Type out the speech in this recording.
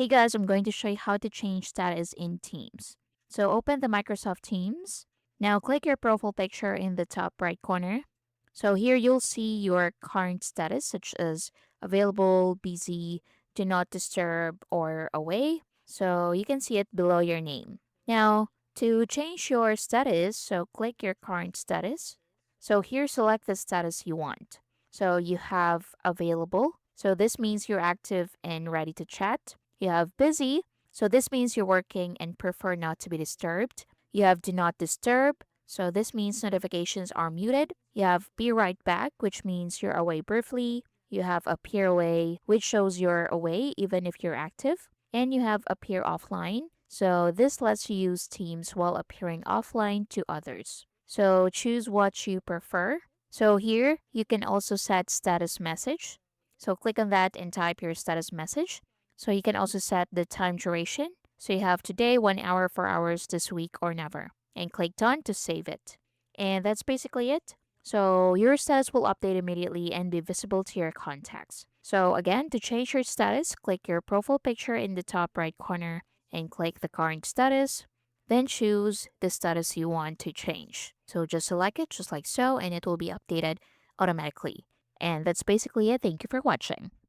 Hey guys, I'm going to show you how to change status in Teams. So open the Microsoft Teams. Now click your profile picture in the top right corner. So here you'll see your current status such as available, busy, do not disturb, or away. So you can see it below your name. Now to change your status, so click your current status. So here select the status you want. So you have available. So this means you're active and ready to chat. You have busy, so this means you're working and prefer not to be disturbed. You have do not disturb, so this means notifications are muted. You have be right back, which means you're away briefly. You have appear away, which shows you're away even if you're active. And you have appear offline, so this lets you use Teams while appearing offline to others. So choose what you prefer. So here you can also set status message. So click on that and type your status message. So you can also set the time duration. So you have today, 1 hour, 4 hours, this week, or never. And click done to save it. And that's basically it. So your status will update immediately and be visible to your contacts. So again, to change your status, click your profile picture in the top right corner and click the current status. Then choose the status you want to change. So just select it just like so and it will be updated automatically. And that's basically it. Thank you for watching.